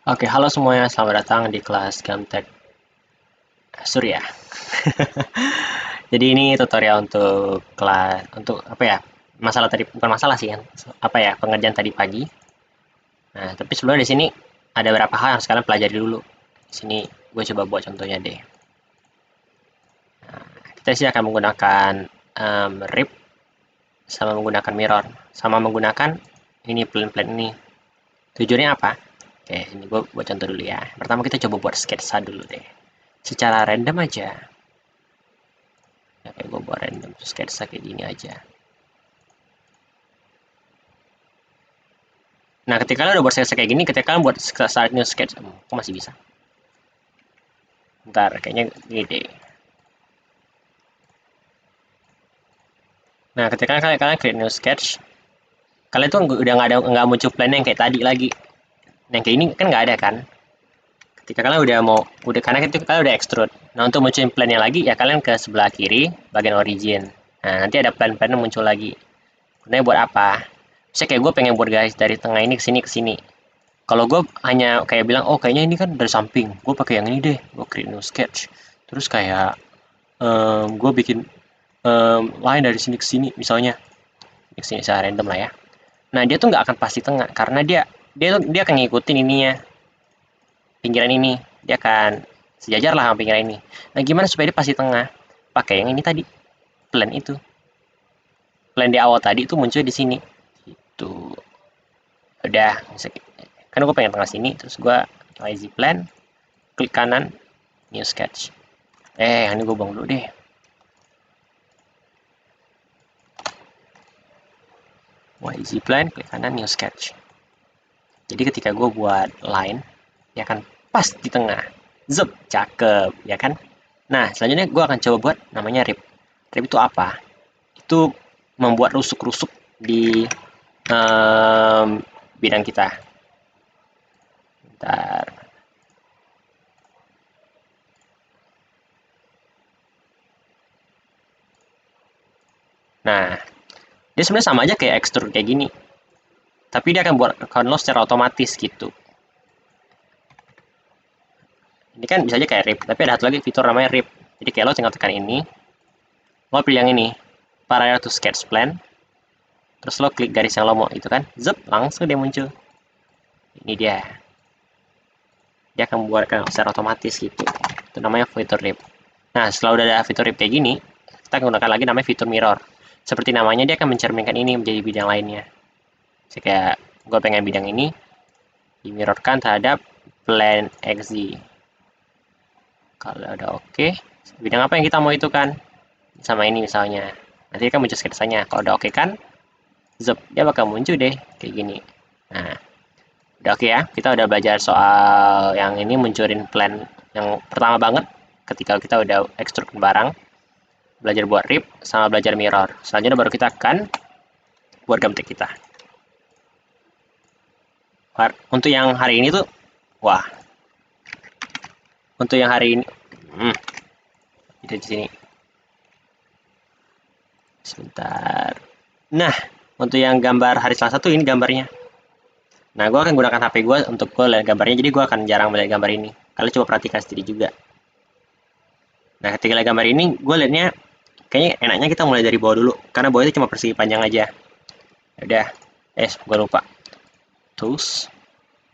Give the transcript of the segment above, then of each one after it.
Oke, halo semuanya, selamat datang di kelas Gamtek Surya. Jadi ini tutorial untuk apa ya? Masalah tadi bukan masalah sih kan. Apa ya? Pengerjaan tadi pagi. Nah, tapi sebelumnya di sini ada beberapa hal yang kalian pelajari dulu. Di sini gue coba buat contohnya deh. Kita sih akan menggunakan rip sama menggunakan mirror sama menggunakan ini plan ini. Tujuannya apa? Oke, ini gue buat contoh dulu ya. Pertama kita coba buat sketsa dulu deh. Secara random aja. Ya, kayak gue buat random sketsa kayak gini aja. Nah, ketika kalian udah buat sketsa kayak gini, ketika kalian buat start new sketch, kok masih bisa? Ntar, kayaknya gini deh. Nah, ketika kalian create new sketch, kalian tuh udah nggak muncul plan yang kayak tadi lagi. Yang kayak ini kan nggak ada kan? Ketika kalian karena ketika kalian udah extrude. Nah, untuk munculin plannya lagi, ya kalian ke sebelah kiri, bagian origin. Nah, nanti ada plan-plan yang muncul lagi. Gunanya buat apa? Misalnya kayak gue pengen buat garis dari tengah ini ke sini. Kalau gue hanya kayak bilang, oh kayaknya ini kan dari samping, gue pakai yang ini deh, gue create new sketch. Terus kayak gue bikin line dari sini ke sini, misalnya, ke sini secara random lah ya. Nah dia tuh nggak akan pasti tengah, karena dia akan ngikutin ininya, pinggiran ini, dia akan sejajar lah sama pinggiran ini. Nah gimana supaya dia pasti tengah? Pakai yang ini tadi, plan itu, plan di awal tadi itu muncul di sini. Itu udah, kan gue pengen tengah sini, terus gue lazy plan, klik kanan, new sketch. Ini gue buang dulu deh. Easy plan, klik kanan, new sketch. Jadi ketika gue buat line, ya kan pas di tengah. Zup, cakep, ya kan? Nah, selanjutnya gue akan coba buat namanya rip. Rip itu apa? Itu membuat rusuk-rusuk di bidang kita. Bentar. Nah, dia sebenarnya sama aja kayak extrude kayak gini. Tapi dia akan buat account lo secara otomatis gitu. Ini kan bisa aja kayak rip, tapi ada satu lagi fitur namanya rip. Jadi kayak lo tinggal tekan ini, lo pilih yang ini, parallel to sketch plan, terus lo klik garis yang lo mau itu kan, zep, langsung dia muncul. Ini dia akan membuatkan secara otomatis gitu. Itu namanya fitur rip. Nah, setelah udah ada fitur rip kayak gini, kita gunakan lagi namanya fitur mirror. Seperti namanya, dia akan mencerminkan ini menjadi bidang lainnya. Jadi kayak gue pengen bidang ini dimirrorkan terhadap plan XZ. Kalau udah oke, bidang apa yang kita mau itu kan? Sama ini misalnya. Nanti kan muncul sketsanya. Kalau udah oke kan, zep, dia bakal muncul deh kayak gini. Nah, udah oke ya. Kita udah belajar soal yang ini munculin plan yang pertama banget ketika kita udah extrude barang. Belajar buat rip sama belajar mirror. Selanjutnya baru kita akan buat gamtek kita. Untuk yang hari ini tuh, wah. Untuk yang hari ini, itu di sini. Sebentar. Nah, untuk yang gambar hari Selasa tuh ini gambarnya. Nah, gue akan gunakan HP gue untuk gue lihat gambarnya, jadi gue akan jarang melihat gambar ini. Kalian coba perhatikan sendiri juga. Nah, ketika lihat gambar ini, gue lihatnya kayaknya enaknya kita mulai dari bawah dulu, karena bawah itu cuma persegi panjang aja. Udah, gue lupa. Tools,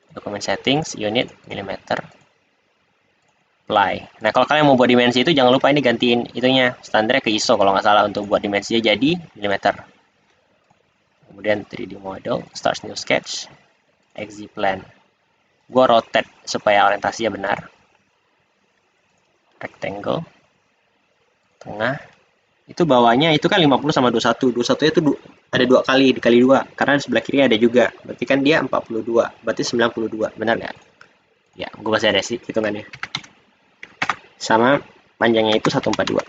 Document Settings, Unit, Millimeter, Apply. Nah, kalau kalian mau buat dimensi itu, jangan lupa ini gantiin itunya, standarnya ke ISO kalau nggak salah untuk buat dimensinya jadi millimeter. Kemudian 3D Model, Start New Sketch, XZ Plan. Gue rotate supaya orientasinya benar. Rectangle, tengah. Itu bawahnya itu kan 50 sama 21. 21 itu ada 2 kali, dikali 2. Karena di sebelah kiri ada juga. Berarti kan dia 42. Berarti 92. Benar nggak? Ya, gue masih ada sih hitungannya. Sama panjangnya itu 142.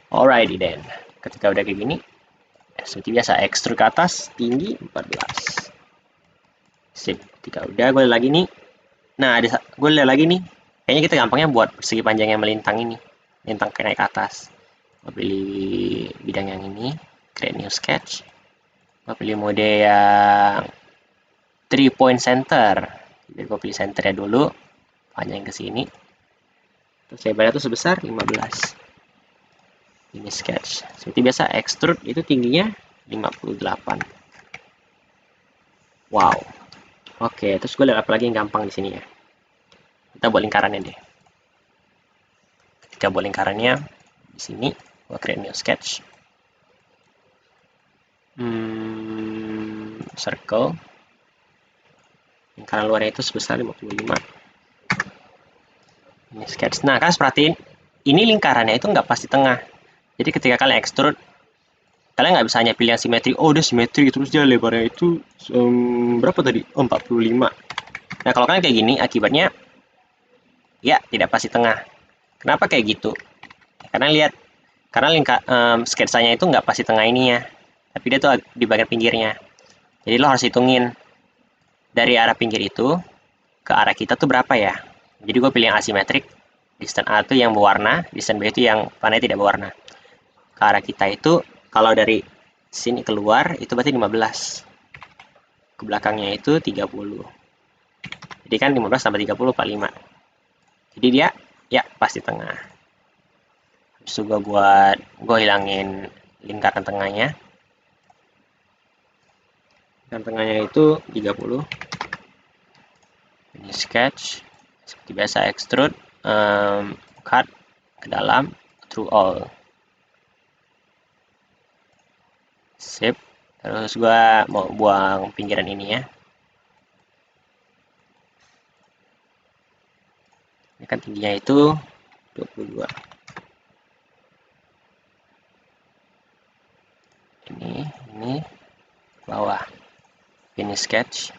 Alrighty then. Ketika udah kayak gini, seperti biasa, extrude ke atas, tinggi 14. Sip. Ketika udah, gue lihat lagi nih. Nah, gue lihat lagi nih. Kayaknya kita gampangnya buat segi panjang yang melintang ini. Melintang ke naik ke atas. Gue pilih bidang yang ini. Create new sketch. Gue pilih mode yang 3 point center. Jadi gue pilih senternya dulu, panjang ke sini. Terus lebarnya itu sebesar 15. Ini sketch. Seperti biasa, extrude itu tingginya 58. Wow. Oke, terus gue lihat apa lagi yang gampang di sini ya. Kita buat lingkarannya deh. Ketika buat lingkarannya, di sini gue create new sketch. Circle. Lingkaran luarnya itu sebesar 55. Ini sketch. Nah, kalian perhatiin, ini lingkarannya itu nggak pasti tengah. Jadi ketika kalian extrude, kalian nggak bisa hanya pilih yang simetri. Oh, udah simetri, terus dia lebarnya itu berapa tadi? Oh, 45. Nah, kalau kalian kayak gini, akibatnya ya tidak pasti tengah. Kenapa kayak gitu? Karena lihat, karena sketsanya itu nggak pasti tengah ininya, tapi dia tuh di bagian pinggirnya. Jadi lo harus hitungin dari arah pinggir itu ke arah kita tuh berapa ya. Jadi gue pilih yang asimetrik, distance A itu yang berwarna, distance B itu yang panahnya tidak berwarna. Ke arah kita itu, kalau dari sini keluar, itu berarti 15. Ke belakangnya itu 30. Jadi kan 15 tambah 30, 45. Jadi dia, ya pasti tengah. Habis itu gue hilangin lingkaran tengahnya. Dan tengahnya itu 30. Ini sketch. Seperti biasa, extrude, cut ke dalam, through all. Sip. Terus gue mau buang pinggiran ini ya. Ini kan tingginya itu 22. Ini bawah. Finish sketch.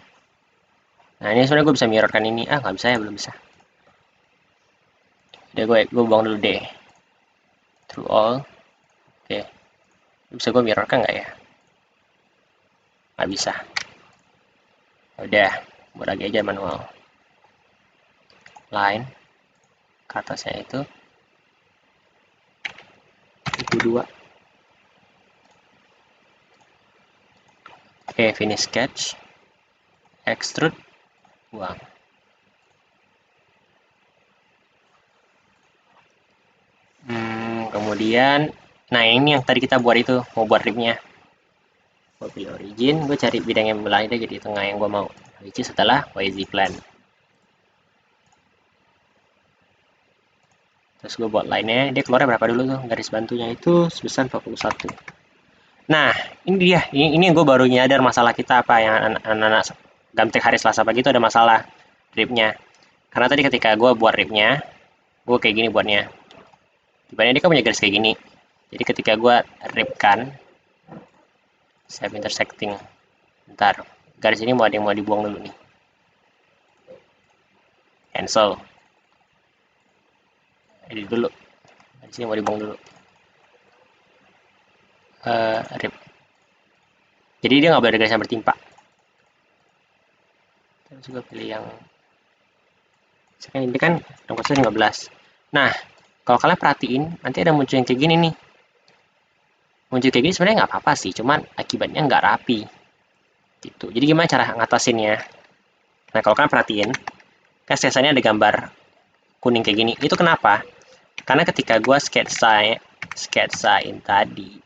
Nah, ini sebenarnya gue bisa mirrorkan ini. Ah, nggak bisa ya, belum bisa. Udah, gue buang dulu deh. Through all. Oke. Bisa gue mirrorkan nggak ya? Nggak bisa. Udah, buat lagi aja manual. Line. Ke atasnya itu 2. Oke, finish sketch. Extrude. Buang. Kemudian, nah ini yang tadi kita buat itu, mau buat ribnya. Gue pilih origin, gue cari bidang yang belah jadi tengah yang gue mau, which is setelah YZ plan. Terus gue buat line-nya, dia keluarnya berapa dulu tuh, garis bantunya itu sebesar 41. Nah, ini dia, ini yang gue baru nyadar masalah kita apa, yang anak-anak Gamtek hari Selasa pagi itu ada masalah ribnya. Karena tadi ketika gue buat ribnya, gue kayak gini buatnya. Dibanding dia kan punya garis kayak gini. Jadi ketika gue ribkan, saya intersecting. Bentar, garis ini mau ada yang mau dibuang dulu nih. Cancel. Edit dulu. Garis ini mau dibuang dulu. Rib. Jadi dia nggak boleh ada garis yang bertimpa. Terus juga pilih yang sekarang ini kan 15. Nah, kalau kalian perhatiin, nanti ada muncul yang kayak gini nih. Muncul kayak gini sebenarnya nggak apa-apa sih, cuman akibatnya nggak rapi. Gitu. Jadi gimana cara ngatasinnya? Nah, kalau kalian perhatiin, kan sketsanya ada gambar kuning kayak gini. Itu kenapa? Karena ketika gue sketsain tadi,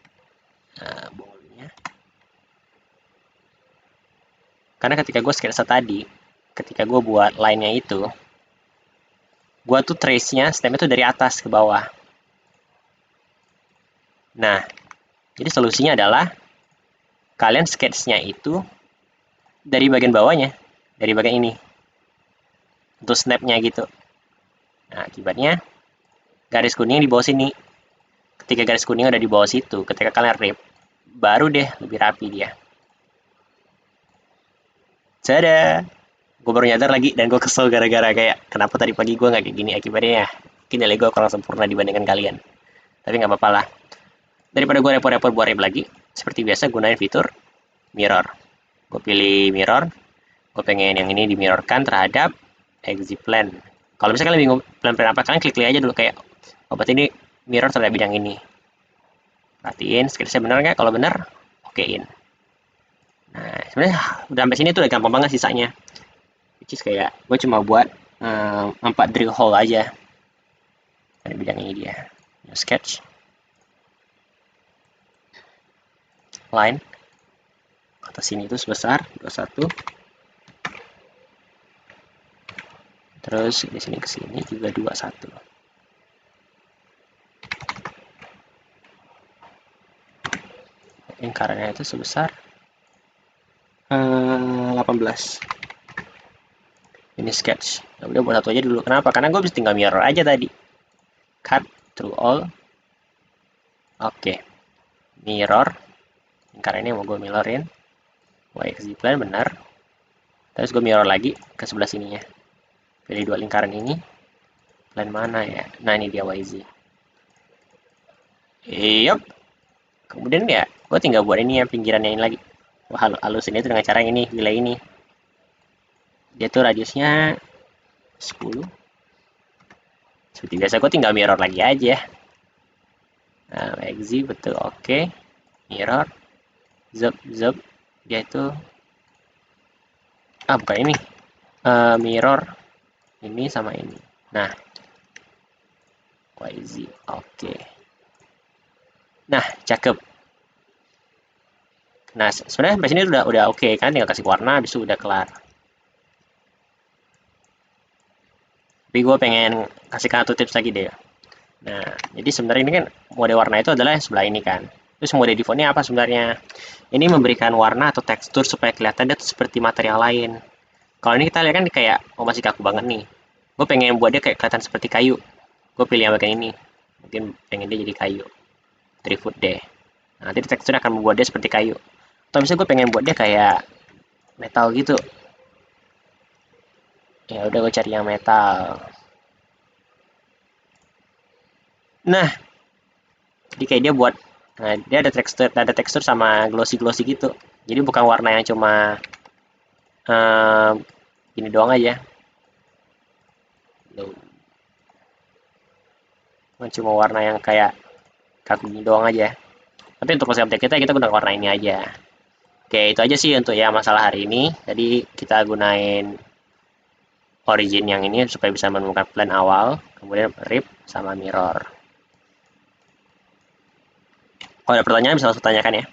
nah, bolanya. Karena ketika gue sketsa tadi, ketika gue buat line-nya itu, gue tuh trace-nya, step-nya tuh dari atas ke bawah. Nah, jadi solusinya adalah kalian sketch-nya itu dari bagian bawahnya, dari bagian ini, untuk snap-nya gitu. Nah, akibatnya garis kuning di bawah sini. Ketika garis kuning udah di bawah situ, ketika kalian rip, baru deh lebih rapi dia. Tada! Gue baru nyadar lagi, dan gue kesel gara-gara kayak, kenapa tadi pagi gue nggak kayak gini, akibatnya ya, mungkin nilai gue kurang sempurna dibandingkan kalian. Tapi nggak apa-apa lah. Daripada gue repot-repot buat rip lagi, seperti biasa gunain fitur mirror. Gue pilih mirror, gue pengen yang ini dimirrorkan terhadap exit plan. Kalau misalnya kalian bingung plan-plan apa, kalian klik aja dulu kayak, oh berarti ini mirror terhadap bidang ini. Perhatiin, sketchnya benar nggak? Kalau benar, okein. Nah, sebenarnya udah sampai sini tuh udah gampang banget sisanya. which is kayak gue cuma buat 4 drill hole aja pada bidang ini. Dia new sketch, line atas sini itu sebesar 21, terus di sini ke sini juga 21. Lingkarannya itu sebesar 18. Ini sketch. Ya udah buat satu aja dulu. Kenapa? Karena gue bisa tinggal mirror aja tadi. Cut through all. Oke. Mirror. Lingkaran ini mau gue mirrorin. YXZ plane benar. Terus gue mirror lagi ke sebelah sininya. Pilih dua lingkaran ini. Plane mana ya? Nah ini dia YZ. Yup. Kemudian ya, gue tinggal buat ini yang pinggirannya ini lagi. Wah, halusin itu dengan cara ini, delay ini. Dia tuh radiusnya 10. Seperti biasa, gue tinggal mirror lagi aja. Nah, YXZ betul, oke. Mirror. Zup, zup. Dia itu bukan ini. Mirror ini sama ini. Nah, YZ, oke. Nah, cakep. Nah, sebenarnya sampai sini udah oke kan, tinggal kasih warna, habis itu udah kelar. Tapi gue pengen kasih satu tips lagi deh. Nah, jadi sebenarnya ini kan mode warna itu adalah yang sebelah ini kan. Terus mode defaultnya apa sebenarnya? Ini memberikan warna atau tekstur supaya kelihatan dia tuh seperti material lain. Kalau ini kita lihat kan kayak masih kaku banget nih. Gue pengen buat dia kayak kelihatan seperti kayu. Gue pilih yang bagian ini. Mungkin pengen dia jadi kayu. 3 foot deh. Nah, nanti teksturnya akan membuat dia seperti kayu. Atau misalnya gue pengen buat dia kayak metal gitu. Ya udah gue cari yang metal. Nah, jadi kayak dia buat, nah dia ada tekstur sama glossy gitu. Jadi bukan warna yang cuma gini doang aja. Cuma warna yang kayak kaku gini doang aja. Tapi untuk konsep kita gunakan warna ini aja. Oke, itu aja sih untuk ya masalah hari ini. Jadi kita gunain origin yang ini supaya bisa menemukan plan awal, kemudian rip sama mirror. Kalau ada pertanyaan bisa langsung tanyakan ya.